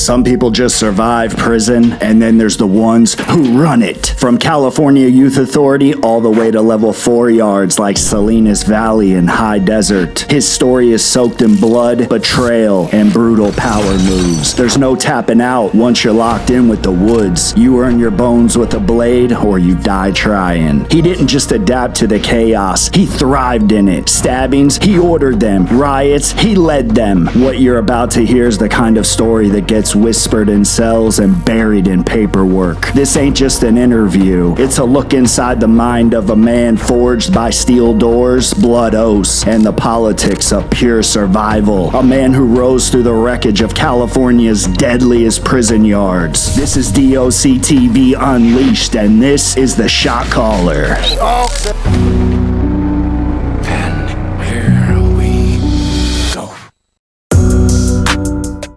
Some people just survive prison, and then there's the ones who run it. From California Youth Authority all the way to level 4 yards like Salinas Valley and High Desert. His story is soaked in blood, betrayal, and brutal power moves. There's no tapping out once you're locked in with the woods. You earn your bones with a blade, or you die trying. He didn't just adapt to the chaos, he thrived in it. Stabbings, he ordered them. Riots, he led them. What you're about to hear is the kind of story that gets whispered in cells and buried in paperwork. This ain't just an interview. It's a look inside the mind of a man forged by steel doors, blood oaths, and the politics of pure survival. A man who rose through the wreckage of California's deadliest prison yards. This is DOC TV Unleashed, and this is the Shot Caller.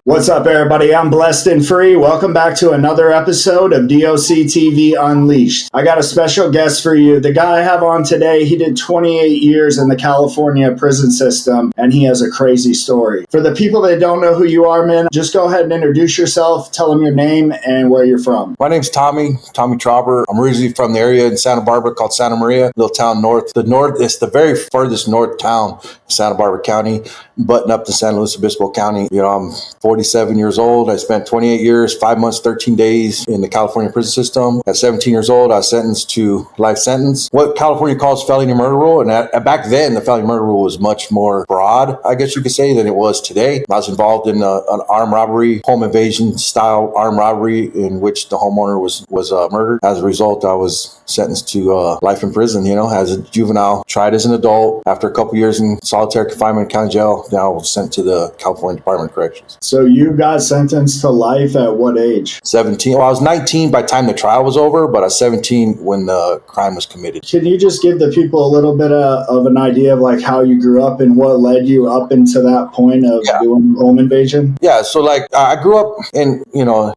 What's up, everybody? I'm Blessed and Free. Welcome back to another episode of DOC TV Unleashed. I got a special guest for you. The guy I have on today, he did 28 years in the California prison system, and he has a crazy story. For the people that don't know who you are, man, just go ahead and introduce yourself, tell them your name and where you're from. My name's Tommy Trauber. I'm originally from the area in Santa Barbara called Santa Maria, little town north. It's the very furthest north town in Santa Barbara County, button up to San Luis Obispo County. You know, I'm 47 years old. I spent 28 years, 5 months, 13 days in the California prison system. At 17 years old, I was sentenced to life sentence. What California calls felony murder rule, and back then, the felony murder rule was much more broad, I guess you could say, than it was today. I was involved in an armed robbery, home invasion style armed robbery in which the homeowner was murdered. As a result, I was sentenced to life in prison, as a juvenile, tried as an adult. After a couple years in solitary confinement in county jail, now I was sent to the California Department of Corrections. So you got sentenced to life at what age? 17. Well, I was 19 by the time the trial was over, but I was 17 when the crime was committed. Can you just give the people a little bit of an idea of like how you grew up and what led you up into that point of doing home invasion? Yeah, so like I grew up in,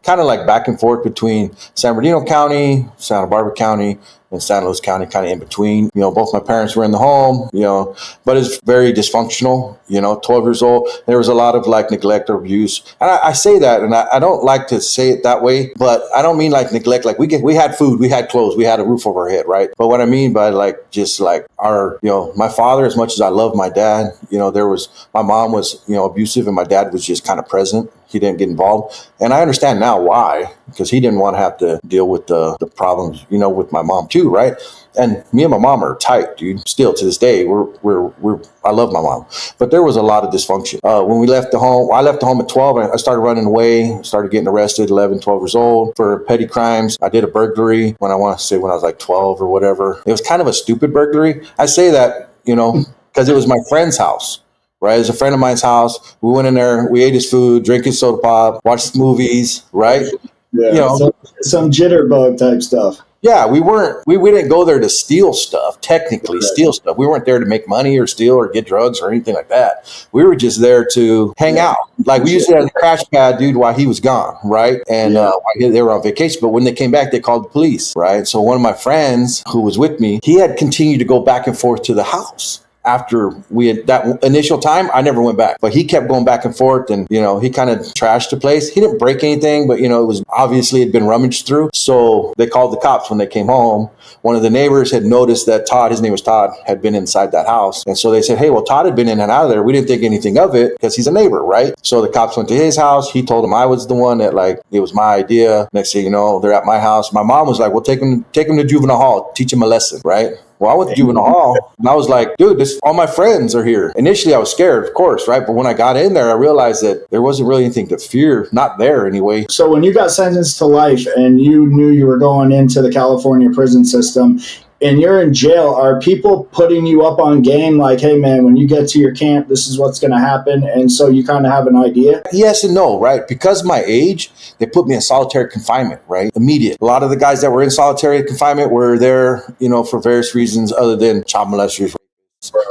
kind of like back and forth between San Bernardino County, Santa Barbara County, and San Luis County, kind of in between. Both my parents were in the home, but it's very dysfunctional, 12 years old. There was a lot of like neglect or abuse. And I say that, and I don't like to say it that way, but I don't mean like neglect. Like we had food, we had clothes, we had a roof over our head, right? But what I mean by like, just like our, my father, as much as I love my dad, my mom was, abusive, and my dad was just kind of present. He didn't get involved. And I understand now why, because he didn't want to have to deal with the problems, with my mom too, right? And me and my mom are tight, dude. Still to this day, I love my mom. But there was a lot of dysfunction. When we left the home, I left the home at 12. I started running away, started getting arrested 11, 12 years old for petty crimes. I did a burglary when I was like 12 or whatever. It was kind of a stupid burglary. I say that, because it was my friend's house. Right, it was a friend of mine's house. We went in there, we ate his food, drank his soda pop, watched movies, right? Yeah, some jitterbug type stuff. Yeah, we didn't go there to steal stuff, technically steal stuff. We weren't there to make money or steal or get drugs or anything like that. We were just there to hang out. Like we used to have a crash pad, dude, while he was gone, right? And while they were on vacation. But when they came back, they called the police, right? So one of my friends who was with me, he had continued to go back and forth to the house. After we had that initial time, I never went back, but he kept going back and forth, and he kind of trashed the place. He didn't break anything, but it was obviously had been rummaged through. So they called the cops when they came home. One of the neighbors had noticed that Todd, his name was Todd, had been inside that house, and so they said, "Hey, well, Todd had been in and out of there. We didn't think anything of it because he's a neighbor, right?" So the cops went to his house. He told him I was the one that it was my idea. Next thing you know, they're at my house. My mom was like, "Well, take him to juvenile hall, teach him a lesson," right? Well, I went to juvenile hall, and I was like, dude, all my friends are here. Initially, I was scared, of course, right? But when I got in there, I realized that there wasn't really anything to fear, not there anyway. So when you got sentenced to life and you knew you were going into the California prison system, and you're in jail, are people putting you up on game like, hey, man, when you get to your camp, this is what's going to happen? And so you kind of have an idea? Yes and no, right? Because of my age, they put me in solitary confinement, right? Immediate. A lot of the guys that were in solitary confinement were there, for various reasons other than child molesters,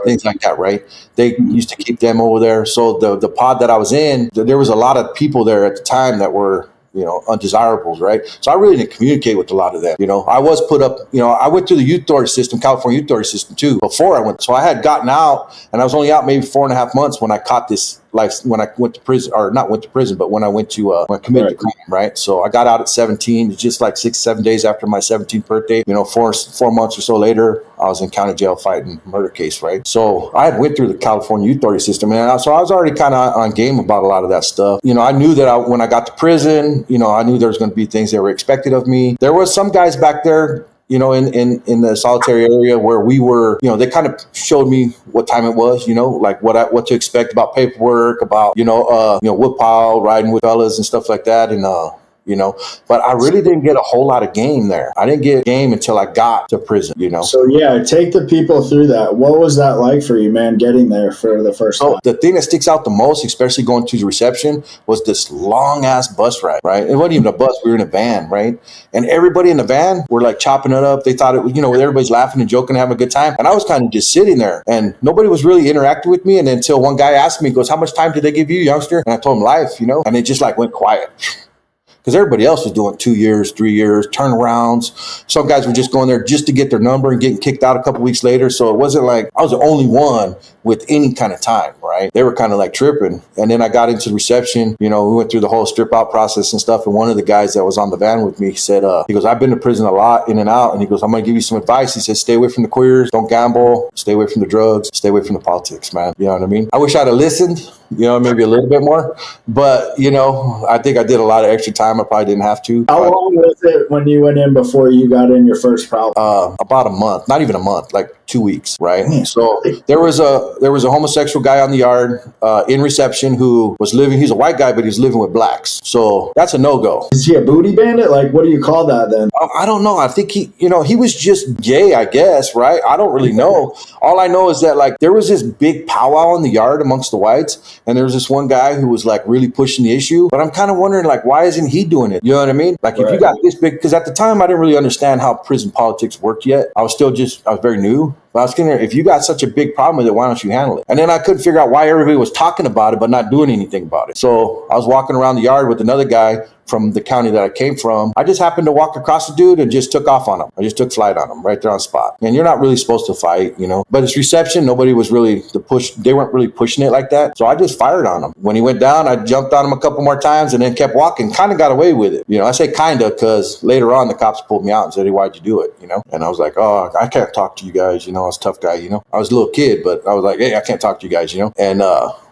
things like that, right? They used to keep them over there. So the pod that I was in, there was a lot of people there at the time that were undesirables, right? So I really didn't communicate with a lot of them. I was put up, I went through the youth authority system, California youth authority system too, before I went. So I had gotten out, and I was only out maybe 4.5 months when I caught this like when I went to prison, or not went to prison, but when I went to when I committed the crime, right? So I got out at 17, just like 6-7 days after my 17th birthday. You know, 4 months or so later, I was in county jail fighting a murder case, right? So I had went through the California Youth Authority system, and so I was already kind of on game about a lot of that stuff. You know, I knew that when I got to prison, you know, I knew there was going to be things that were expected of me. There was some guys back there, you know, in the solitary area where we were, you know, they kind of showed me what time it was, you know, like what to expect about paperwork, about, woodpile, riding with fellas and stuff like that. And, you know, but I really didn't get a whole lot of game there. I didn't get game until I got to prison, you know. So yeah, take the people through that. What was that like for you, man, getting there for the first time? The thing that sticks out the most, especially going to the reception, was this long ass bus ride, right? It wasn't even a bus. We were in a van, right? And everybody in the van were like chopping it up. They thought it was, you know, everybody's laughing and joking, having a good time. And I was kind of just sitting there, and nobody was really interacting with me. And until one guy asked me, he goes, "How much time did they give you, youngster?" And I told him life, you know, and it just like went quiet. Because everybody else was doing 2 years, 3 years, turnarounds. Some guys were just going there just to get their number and getting kicked out a couple weeks later. So it wasn't like I was the only one with any kind of time, right? They were kind of like tripping. And then I got into the reception. You know, we went through the whole strip out process and stuff. And one of the guys that was on the van with me said, he goes, "I've been to prison a lot, in and out." And he goes, "I'm going to give you some advice." He says, "Stay away from the queers. Don't gamble. Stay away from the drugs. Stay away from the politics, man." You know what I mean? I wish I'd have listened, you know, maybe a little bit more. But, you know, I think I did a lot of extra time. I probably didn't have to. How long was it when you went in before you got in your first problem? About a month, not even a month, like 2 weeks, right? So there was a homosexual guy on the yard in reception who was living. He's a white guy, but he's living with blacks. So that's a no-go. Is he a booty bandit? Like, what do you call that then? I don't know. I think he was just gay, I guess, right? I don't really know. All I know is that like there was this big powwow in the yard amongst the whites, and there was this one guy who was like really pushing the issue. But I'm kind of wondering, like, why isn't he doing it? You know what I mean? Like, if you got this big, because at the time I didn't really understand how prison politics worked yet. I was very new. But I was thinking, if you got such a big problem with it, why don't you handle it? And then I couldn't figure out why everybody was talking about it, but not doing anything about it. So I was walking around the yard with another guy from the county that I came from. I just happened to walk across the dude and just took off on him. I just took flight on him right there on spot. And you're not really supposed to fight, you know, but it's reception. Nobody was really they weren't really pushing it like that. So I just fired on him. When he went down, I jumped on him a couple more times and then kept walking, kind of got away with it. You know, I say kind of because later on the cops pulled me out and said, "Hey, why'd you do it?" You know, and I was like, "Oh, I can't talk to you guys." You know, I was a tough guy, you know, I was a little kid, but I was like, "Hey, I can't talk to you guys," you know, and,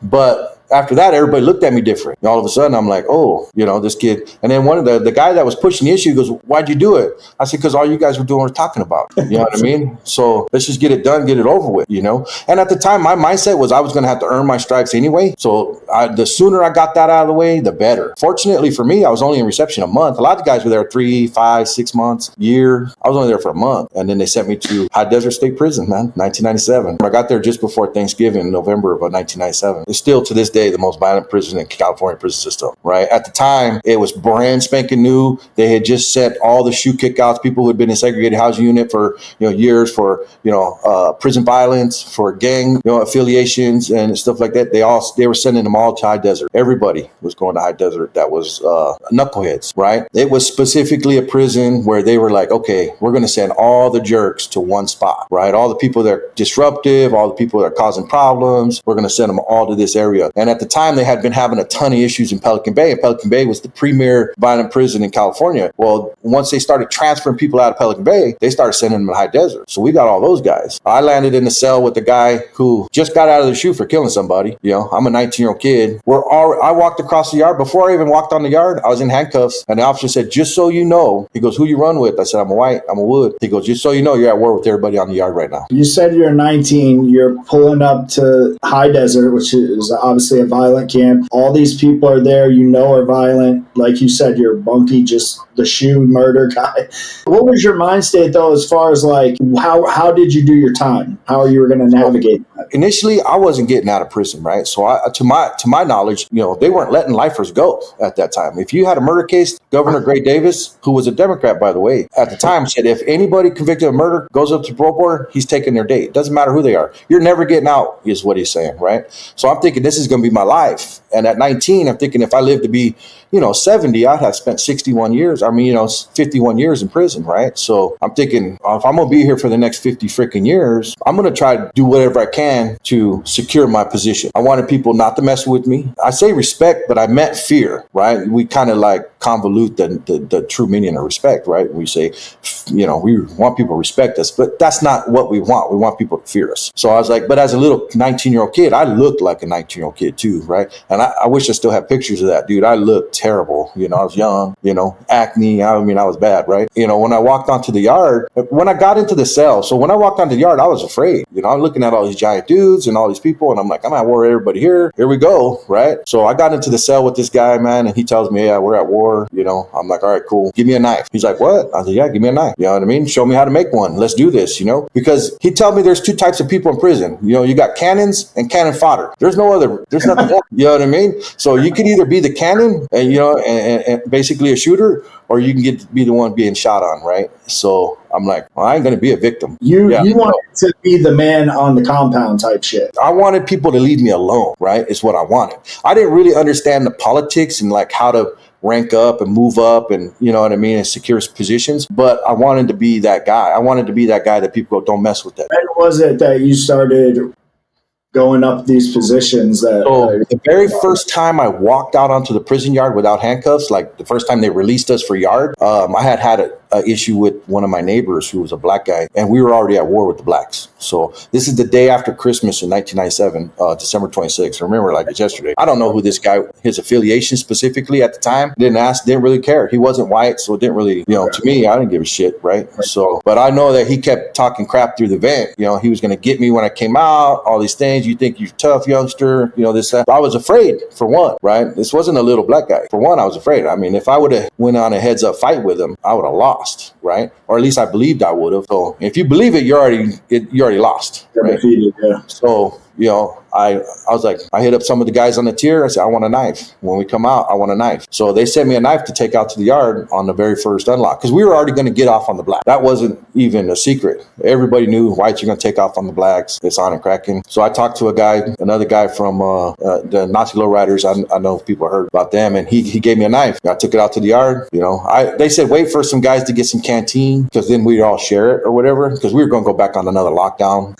but after that, everybody looked at me different. And all of a sudden, I'm like, oh, you know, this kid. And then one of the guy that was pushing the issue goes, "Why'd you do it?" I said, "Because all you guys were doing was talking about it." You know what I mean? So let's just get it done, get it over with, you know? And at the time, my mindset was I was going to have to earn my stripes anyway. So the sooner I got that out of the way, the better. Fortunately for me, I was only in reception a month. A lot of guys were there 3, 5, 6 months, year. I was only there for a month. And then they sent me to High Desert State Prison, man, 1997. I got there just before Thanksgiving, November of 1997. It's still to this day the most violent prison in California prison system, right? At the time, it was brand spanking new. They had just set all the shoe kickouts, people who had been in segregated housing unit for, you know, years for, you know, prison violence, for gang, you know, affiliations and stuff like that. They were sending them all to High Desert. Everybody was going to High Desert that was knuckleheads, right? It was specifically a prison where they were like, okay, we're going to send all the jerks to one spot, right? All the people that are disruptive, all the people that are causing problems, we're going to send them all to this area. And at the time, they had been having a ton of issues in Pelican Bay, and Pelican Bay was the premier violent prison in California. Well, once they started transferring people out of Pelican Bay, they started sending them to High Desert. So we got all those guys. I landed in the cell with the guy who just got out of the shoe for killing somebody. You know, I'm a 19-year-old kid. I walked across the yard. Before I even walked on the yard, I was in handcuffs, and the officer said, "Just so you know," he goes, "Who you run with?" I said, "I'm a white, I'm a wood." He goes, "Just so you know, you're at war with everybody on the yard right now." You said you're 19, you're pulling up to High Desert, which is obviously a violent camp. All these people are there, you know, are violent. Like you said, you're Bunky, just the shoe murder guy. What was your mind state though, as far as like, how did you do your time? How you were going to navigate that? Initially, I wasn't getting out of prison, right? So to my knowledge, you know, they weren't letting lifers go at that time. If you had a murder case, Governor Gray Davis, who was a Democrat, by the way, at the time said, if anybody convicted of murder goes up to parole board, he's taking their date. Doesn't matter who they are. You're never getting out, is what he's saying, right? So I'm thinking this is going to be my life. And at 19, I'm thinking if I live to be, 70, I'd have spent 61 years. 51 years in prison, right? So I'm thinking, if I'm going to be here for the next 50 freaking years, I'm going to try to do whatever I can to secure my position. I wanted people not to mess with me. I say respect, but I meant fear, right? We kind of like convolute the true meaning of respect, right? We say, we want people to respect us, but that's not what we want. We want people to fear us. So I was like, but as a little 19-year-old kid, I looked like a 19-year-old kid too, right? And I wish I still had pictures of that, dude. I looked terrible. I was young, acne. I was bad, right? When I walked onto the yard, when I got into the cell, so when I walked onto the yard, I was afraid. I'm looking at all these giant dudes and all these people, and I'm like, I'm at war with everybody here. Here we go, right? So I got into the cell with this guy, man, and he tells me, yeah, we're at war. I'm like, all right, cool. Give me a knife. He's like, what? I said, yeah, give me a knife. You know what I mean? Show me how to make one. Let's do this, because he told me there's two types of people in prison. You got cannons and cannon fodder. There's nothing else. You know what I mean? So you could either be the cannon and, and basically a shooter, or you can be the one being shot on, right? So I'm like, well, I ain't going to be a victim. You wanted to be the man on the compound type shit. I wanted people to leave me alone, right? Is what I wanted. I didn't really understand the politics and like how to rank up and move up and, and secure positions. But I wanted to be that guy. I wanted to be that guy that people go, don't mess with that. When was it that you started going up these positions? The very first time I walked out onto the prison yard without handcuffs, like the first time they released us for yard, I had an issue with one of my neighbors who was a black guy, and we were already at war with the blacks. So this is the day after Christmas in 1997, December 26th. I remember like it's yesterday. I don't know who this guy, his affiliation specifically at the time. Didn't really care. He wasn't white, so it didn't really, to me, I didn't give a shit, right? So, but I know that he kept talking crap through the vent. He was going to get me when I came out, all these things. You think you're tough, youngster, this, that. I was afraid, for one, right? This wasn't a little black guy. For one, I was afraid. If I would have went on a heads up fight with him, I would have lost, right? Or at least I believed I would have. So if you believe it, you already lost, right? Defeated, yeah. So, I was like, I hit up some of the guys on the tier. I said, I want a knife. When we come out, I want a knife. So they sent me a knife to take out to the yard on the very first unlock, because we were already going to get off on the black. That wasn't even a secret. Everybody knew whites are going to take off on the blacks. It's on and cracking. So I talked to another guy from the Nazi lowriders. I know people heard about them, and he gave me a knife. I took it out to the yard. They said wait for some guys to get some canteen, because then we'd all share it or whatever, because we were going to go back on another lockdown.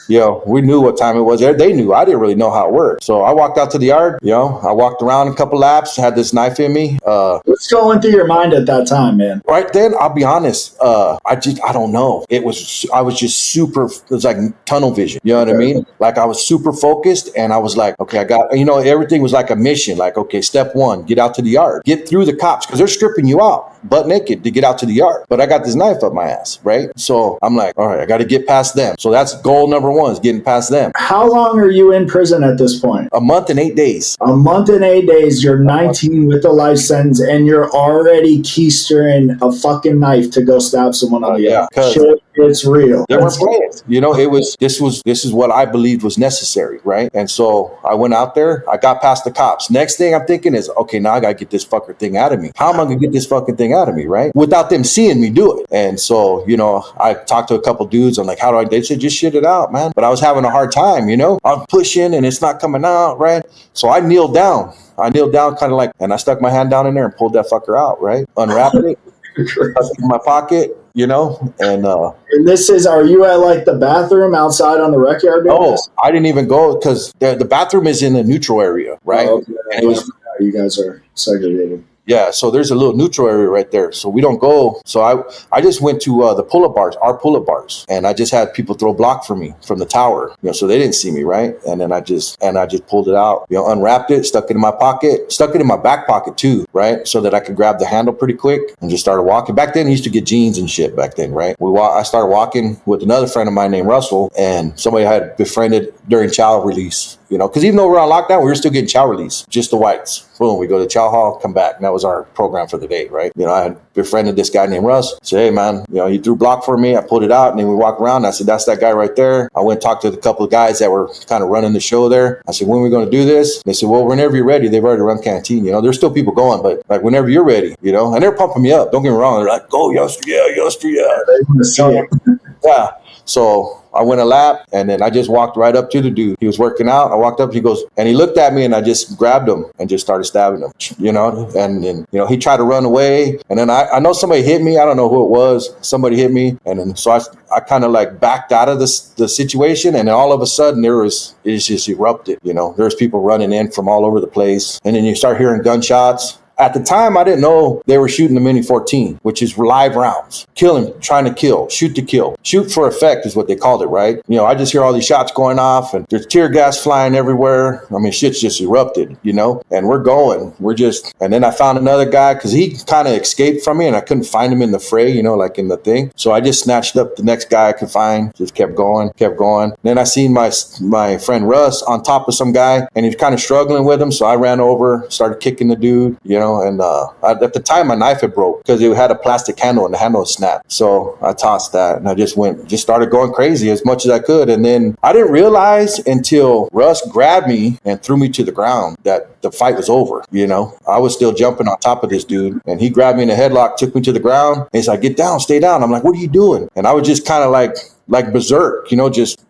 We knew what time it was. They knew. I didn't really know how it worked. So I walked out to the yard. I walked around a couple laps, had this knife in me. What's going through your mind at that time, man? Right then, I'll be honest. I don't know. I was just super, it was like tunnel vision. You know what I mean? Like I was super focused, and I was like, okay, I got, everything was like a mission. Like, okay, step one, get out to the yard, get through the cops, because they're stripping you out butt naked to get out to the yard. But I got this knife up my ass, right? So I'm like, all right, I got to get past them. So that's goal number one, is getting past them. How long are you in prison at this point? A month and 8 days. A month and 8 days. You're 19 with a life sentence, and you're already keystering a fucking knife to go stab someone on the other. Shit, it's real. They were playing. This is what I believed was necessary, right? And so I went out there. I got past the cops. Next thing I'm thinking is, okay, now I got to get this fucker thing out of me. How am I going to get this fucking thing out of me, right? Without them seeing me do it. And so, I talked to a couple dudes. I'm like, how do I? They said, just shit it out, man. But I was having a hard time, I'm pushing and it's not coming out, right? So I kneeled down. kind of like, and I stuck my hand down in there and pulled that fucker out, right? Unwrapped it, stuck it in my pocket, and this is, are you at like the bathroom outside on the rec yard? No, I didn't even go, because the bathroom is in the neutral area, right? Oh, okay. And it was, you guys are segregated. Yeah, so there's a little neutral area right there. So we don't go. So I just went to the pull-up bars, our pull-up bars, and I just had people throw block for me from the tower, so they didn't see me, right? And then I just pulled it out, unwrapped it, stuck it in my pocket, stuck it in my back pocket too, right? So that I could grab the handle pretty quick and just started walking. Back then, I used to get jeans and shit back then, right? I started walking with another friend of mine named Russell, and somebody I had befriended during child release. Because even though we were on lockdown, we were still getting chow release, just the whites. Boom, we go to chow hall, come back. And that was our program for the day, right? I had befriended this guy named Russ. Said, hey, man, he threw block for me. I pulled it out, and then we walked around. I said, that's that guy right there. I went and talked to a couple of guys that were kind of running the show there. I said, when are we going to do this? They said, well, whenever you're ready. They've already run canteen. There's still people going, but like whenever you're ready, and they're pumping me up. Don't get me wrong. They're like, go, youngster, yeah, youngster, yeah. They want to see it. Yeah. So I went a lap, and then I just walked right up to the dude. He was working out. I walked up, he goes, and he looked at me, and I just grabbed him and just started stabbing him, and he tried to run away. And then I know somebody hit me. I don't know who it was. Somebody hit me. And then so I kind of like backed out of the situation. And then all of a sudden it just erupted. There's people running in from all over the place. And then you start hearing gunshots. At the time, I didn't know they were shooting the Mini 14, which is live rounds. Killing, trying to kill, shoot to kill. Shoot for effect is what they called it, right? I just hear all these shots going off, and there's tear gas flying everywhere. I mean, shit's just erupted, and we're going. And then I found another guy, because he kind of escaped from me, and I couldn't find him in the fray, like in the thing. So I just snatched up the next guy I could find, just kept going. Then I seen my friend Russ on top of some guy, and he's kind of struggling with him. So I ran over, started kicking the dude, and at the time my knife had broke because it had a plastic handle and the handle snapped. So I tossed that, and I just started going crazy as much as I could. And then I didn't realize until Russ grabbed me and threw me to the ground that the fight was over. I was still jumping on top of this dude, and he grabbed me in a headlock, took me to the ground, and he's like, "Get down, stay down." I'm like, "What are you doing?" And I was just kind of like berserk, just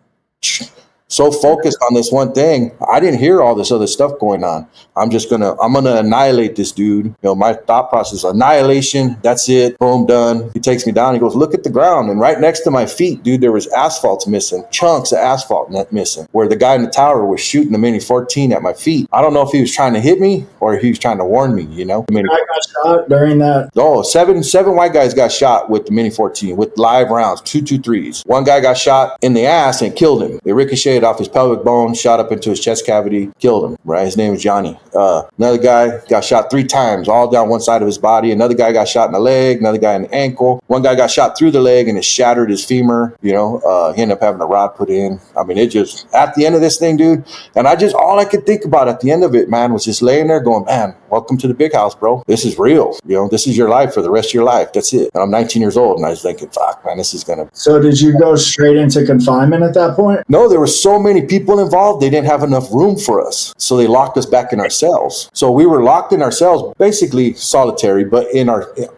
so focused on this one thing. I didn't hear all this other stuff going on. I'm gonna annihilate this dude. My thought process, annihilation, that's it, boom, done. He takes me down, he goes, "Look at the ground." And right next to my feet, dude, there was asphalt missing, chunks of asphalt missing, where the guy in the tower was shooting the Mini 14 at my feet. I don't know if he was trying to hit me or he was trying to warn me, I got shot during that. Oh, seven white guys got shot with the Mini 14 with live rounds, 223s. One guy got shot in the ass and killed him. They ricocheted off his pelvic bone, shot up into his chest cavity, killed him, right? His name was Johnny. Another guy got shot 3 times, all down one side of his body. Another guy got shot in the leg, another guy in the ankle. One guy got shot through the leg and it shattered his femur, he ended up having a rod put in. I mean, it just, at the end of this thing, dude, and all I could think about at the end of it, man, was just laying there going, "Man, welcome to the big house, bro. This is real. This is your life for the rest of your life. That's it." And I'm 19 years old, and I was thinking, fuck, man, this is gonna. So did you go straight into confinement at that point? No, there were so many people involved, they didn't have enough room for us. So they locked us back in our cells. So we were locked in our cells, basically solitary, but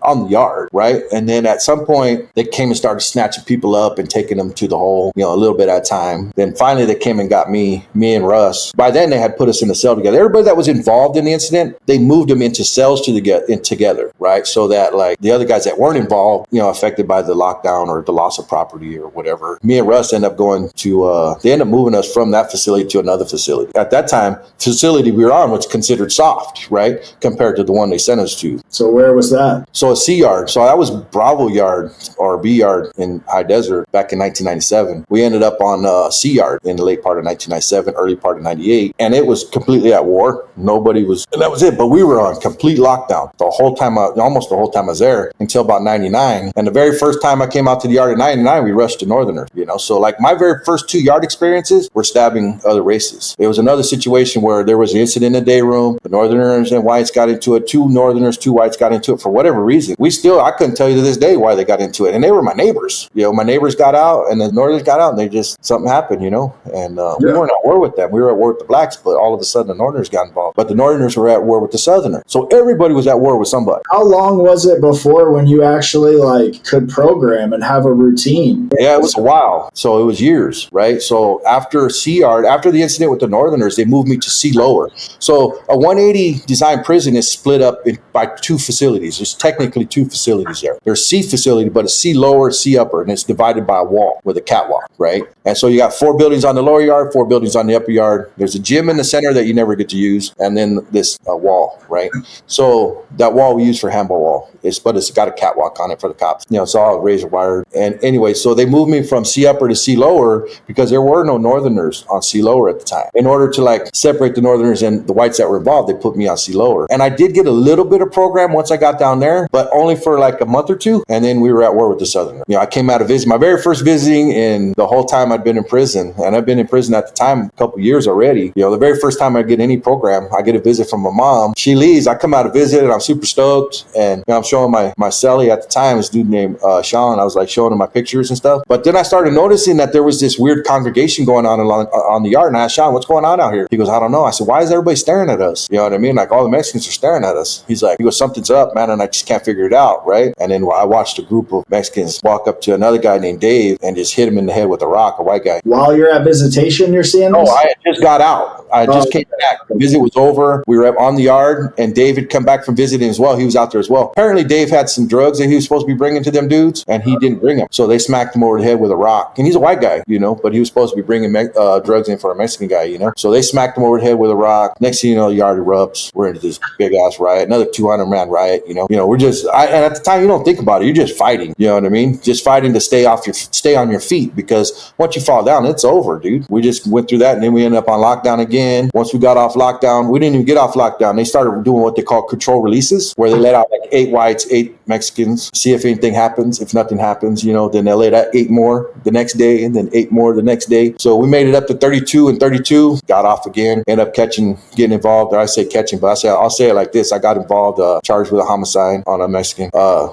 on the yard, right? And then at some point, they came and started snatching people up and taking them to the hole, a little bit at a time. Then finally, they came and got me and Russ. By then, they had put us in a cell together. Everybody that was involved in the incident, they moved them into cells together, right? So that the other guys that weren't involved, affected by the lockdown or the loss of property or whatever, me and Russ end up going to, they end up moving us from that facility to another facility. At that time, facility we were on was considered soft, right? Compared to the one they sent us to. So where was that? So a C yard. So that was Bravo yard or B yard in High Desert back in 1997. We ended up on C yard in the late part of 1997, early part of 98. And it was completely at war. Nobody was, and that was it. But we were on complete lockdown the whole time, almost the whole time I was there until about 99. And the very first time I came out to the yard in 99, we rushed to Northerners, So my very first 2 yard experiences were stabbing other races. It was another situation where there was an incident in the day room. The Northerners and whites got into it. 2 Northerners, 2 whites got into it for whatever reason. I couldn't tell you to this day why they got into it. And they were my neighbors. My neighbors got out and the Northerners got out and something happened, and we weren't at war with them. We were at war with the blacks, but all of a sudden the Northerners got involved. But the Northerners were at war with the Southerners. So everybody was at war with somebody. How long was it before when you actually could program and have a routine? Yeah, it was a while. So it was years, right? So after C yard, after the incident with the Northerners, they moved me to C lower. So a 180 design prison is split up by 2 facilities. There's technically 2 facilities there. There's C facility, but it's C lower, C upper, and it's divided by a wall with a catwalk, right? And so you got 4 buildings on the lower yard, 4 buildings on the upper yard. There's a gym in the center that you never get to use, and then this wall, right? So that wall we use for handball wall. But it's got a catwalk on it for the cops. It's all razor wire. And anyway, so they moved me from C upper to C lower because there were no Northerners on C lower at the time. In order to separate the Northerners and the whites that were involved, they put me on C lower. And I did get a little bit of program once I got down there, but only for a month or 2. And then we were at war with the Southerners. I came out of my very first visiting in the whole time I'd been in prison. And I've been in prison at the time a couple years already. The very first time I get any program, I get a visit from my mom. she leaves. I come out to visit and I'm super stoked. And I'm showing my cellie at the time, this dude named Sean. I was like showing him my pictures and stuff. But then I started noticing that there was this weird congregation going on the yard. And I asked Sean, what's going on out here? He goes, I don't know. I said, why is everybody staring at us? You know what I mean? Like all the Mexicans are staring at us. He goes, something's up, man. And I just can't figure it out, right? And then I watched a group of Mexicans walk up to another guy named Dave and just hit him in the head with a rock, a white guy. While you're at visitation, you're seeing this? Oh, I had just got out. I just came back. The visit was over. We were on the yard, and Dave had come back from visiting as well. He was out there as well. Apparently, Dave had some drugs that he was supposed to be bringing to them dudes, and he didn't bring them. So they smacked him over the head with a rock. And he's a white guy, but he was supposed to be bringing drugs in for a Mexican guy, So they smacked him over the head with a rock. Next thing you know, the yard erupts. We're into this big-ass riot, another 200-man riot, We're just, and at the time, you don't think about it. You're just fighting, you know what I mean? Just fighting to stay on your feet, because once you fall down, it's over, dude. We just went through that, and then we ended up on lockdown again. Once we got off lockdown, we didn't even get off lockdown. They started doing what they call control releases, where they let out like 8 whites, 8 Mexicans, see if anything happens. If nothing happens, then they let out 8 more the next day, and then 8 more the next day. So we made it up to 32 and 32, got off again, ended up getting involved. Or I say catching, but I'll say it like this. I got involved, charged with a homicide on a Mexican.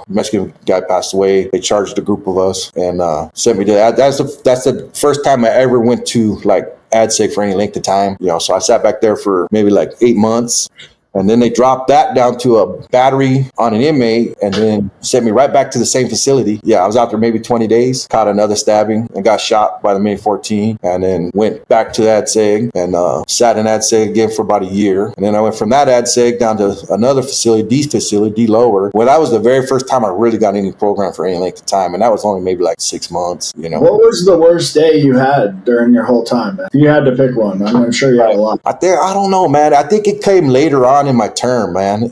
Mexican guy passed away. They charged a group of us and sent me to that. That's the first time I ever went to like AdSig for any length of time. So I sat back there for maybe like 8 months. And then they dropped that down to a battery on an inmate and then sent me right back to the same facility. Yeah, I was out there maybe 20 days, caught another stabbing and got shot by the May 14, and then went back to AdSig and sat in AdSig again for about a year. And then I went from that AdSig down to another facility, D lower, where that was the very first time I really got any program for any length of time. And that was only maybe like 6 months, What was the worst day you had during your whole time, man? If you had to pick one, I'm sure you had a lot. I don't know, man. I think it came later on in my term, man.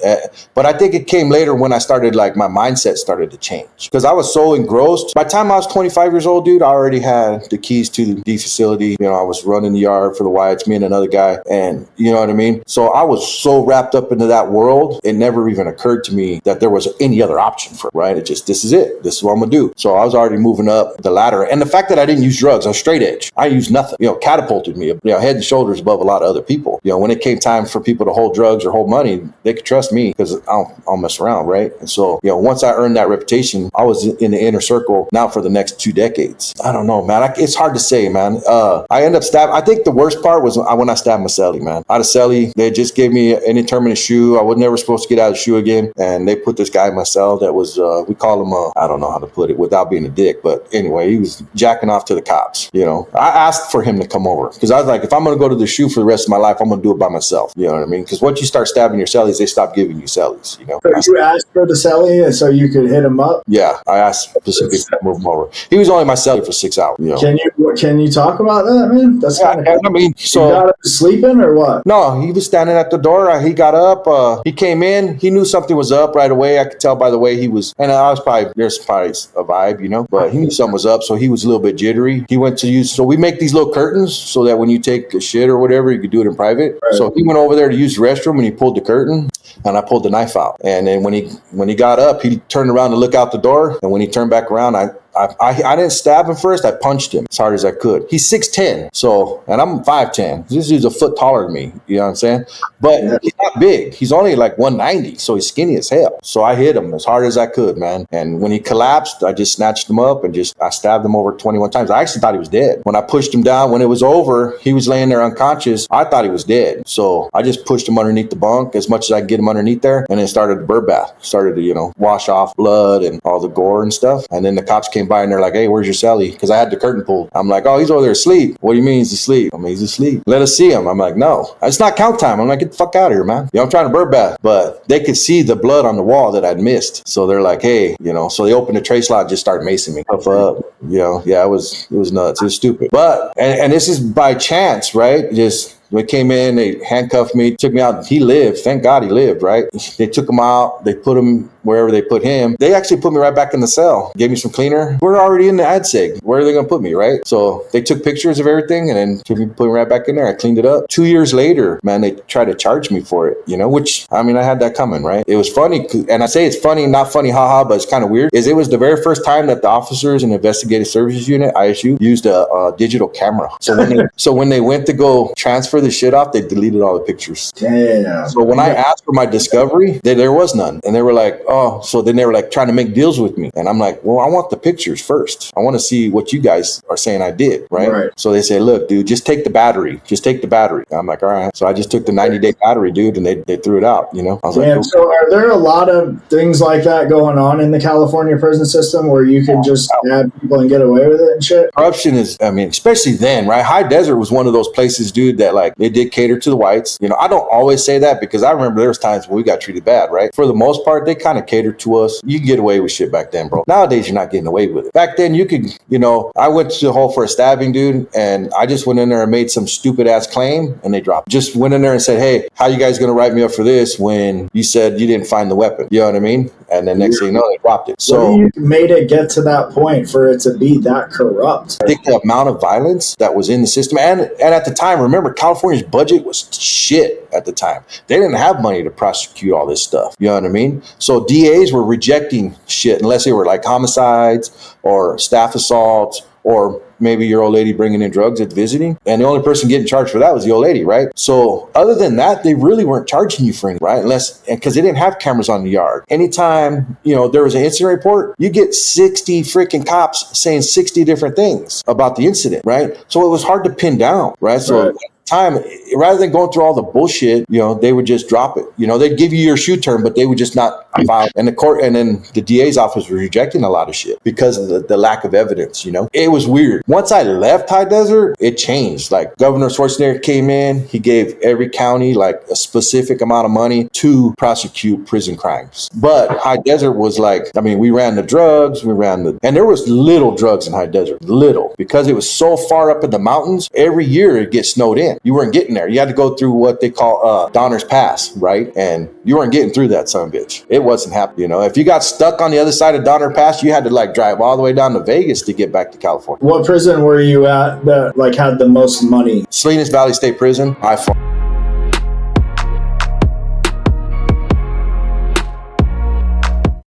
But I think it came later when I started, like, my mindset started to change. Because I was so engrossed. By the time I was 25 years old, dude, I already had the keys to the D facility. I was running the yard for the Whites, me and another guy. And you know what I mean? So I was so wrapped up into that world, it never even occurred to me that there was any other option for it, right? It just, this is it. This is what I'm going to do. So I was already moving up the ladder. And the fact that I didn't use drugs, I was straight edge. I used nothing. Catapulted me, head and shoulders above a lot of other people. When it came time for people to hold drugs or hold money, they could trust me because I'll mess around, right? And so, once I earned that reputation, I was in the inner circle now for the next 2 decades. I don't know, man. It's hard to say, man. I ended up stabbing. I think the worst part was when I stabbed my cellie, man. Out of cellie, they just gave me an indeterminate shoe. I was never supposed to get out of the shoe again. And they put this guy in my cell that was, we call him I don't know how to put it without being a dick. But anyway, he was jacking off to the cops, I asked for him to come over because I was like, if I'm going to go to the shoe for the rest of my life, I'm going to do it by myself. You know what I mean? Because once you start stabbing your cellies, they stop giving you cellies, So you asked for the cellie so you could hit him up? Yeah, I asked specifically to move him over. He was only my cellie for 6 hours. Can you talk about that, man? That's kind of cool. I mean, so you got him sleeping or what? No, he was standing at the door. He got up. He came in. He knew something was up right away. I could tell by the way he was, and there's probably a vibe, but he knew something was up, so he was a little bit jittery. He went to use, so we make these little curtains so that when you take a shit or whatever, you could do it in private. Right. So he went over there to use the restroom and he pulled the curtain. And I pulled the knife out. And then when he got up, he turned around to look out the door. And when he turned back around, I didn't stab him first. I punched him as hard as I could. He's 6'10", and I'm 5'10". This dude's a foot taller than me. You know what I'm saying? But he's not big. He's only like 190, so he's skinny as hell. So I hit him as hard as I could, man. And when he collapsed, I just snatched him up and I stabbed him over 21 times. I actually thought he was dead. When I pushed him down, when it was over, he was laying there unconscious. I thought he was dead. So I just pushed him underneath the bunk as much as I could get him underneath there, and then started the bird bath. Started to, wash off blood and all the gore and stuff. And then the cops came by and they're like, hey, where's your cellie? Because I had the curtain pulled. I'm like, oh, he's over there asleep. What do you mean he's asleep? I mean, he's asleep. Let us see him. I'm like, no, it's not count time. I'm like, get the fuck out of here, man. I'm trying to bird bath. But they could see the blood on the wall that I'd missed. So they're like, hey, so they opened the tray slot and just started macing me. Yeah, it was nuts. It was stupid. But, and this is by chance, right? They came in, they handcuffed me, took me out. He lived. Thank God he lived, right? They took him out. They put him wherever they put him. They actually put me right back in the cell, gave me some cleaner. We're already in the ad seg. Where are they going to put me, right? So they took pictures of everything and then put me right back in there. I cleaned it up. 2 years later, man, they tried to charge me for it, which, I mean, I had that coming, right? It was funny. And I say it's funny, not funny, haha, but it's kind of weird. It was the very first time that the officers in the Investigative Services Unit, ISU, used a digital camera. So when they went to go transfer the shit off, they deleted all the pictures. Damn. So when I asked for my discovery, there was none. And they were like, oh, so then they were like trying to make deals with me. And I'm like, well, I want the pictures first. I want to see what you guys are saying I did, right? So they say, look, dude, just take the battery. Just take the battery. I'm like, all right. So I just took the 90-day battery, dude, and they threw it out, I was like, so are there a lot of things like that going on in the California prison system where you can just add people and get away with it and shit? Corruption is, I mean, especially then, right? High Desert was one of those places, dude, that like they did cater to the whites. I don't always say that because I remember there was times when we got treated bad, right? For the most part, they kind of catered to us. You can get away with shit back then, bro. Nowadays, you're not getting away with it. Back then, you could, I went to the hole for a stabbing, dude, and I just went in there and made some stupid ass claim and they dropped. Just went in there and said, hey, how you guys going to write me up for this when you said you didn't find the weapon? You know what I mean? And then next thing you know, they dropped it. So what made it get to that point for it to be that corrupt? I think the amount of violence that was in the system, and at the time, remember, California's budget was shit at the time. They didn't have money to prosecute all this stuff. You know what I mean? So DAs were rejecting shit unless they were like homicides or staff assaults or maybe your old lady bringing in drugs at visiting. And the only person getting charged for that was the old lady, right? So other than that, they really weren't charging you for anything, right? Because they didn't have cameras on the yard. Anytime, there was an incident report, you get 60 freaking cops saying 60 different things about the incident, right? So it was hard to pin down, right? So at the time, rather than going through all the bullshit, they would just drop it. They'd give you your shoe term, but they would just not file. And the court, and then the DA's office was rejecting a lot of shit because of the lack of evidence. It was weird. Once I left High Desert, it changed. Like Governor Schwarzenegger came in, he gave every county like a specific amount of money to prosecute prison crimes. But High Desert was like, I mean, we ran the drugs, and there was little drugs in High Desert, little, because it was so far up in the mountains. Every year it gets snowed in. You weren't getting there. You had to go through what they call Donner's Pass, right? And you weren't getting through that son of a bitch. It wasn't happening. If you got stuck on the other side of Donner Pass, you had to like drive all the way down to Vegas to get back to California. What prison were you at that like had the most money? Salinas Valley State Prison.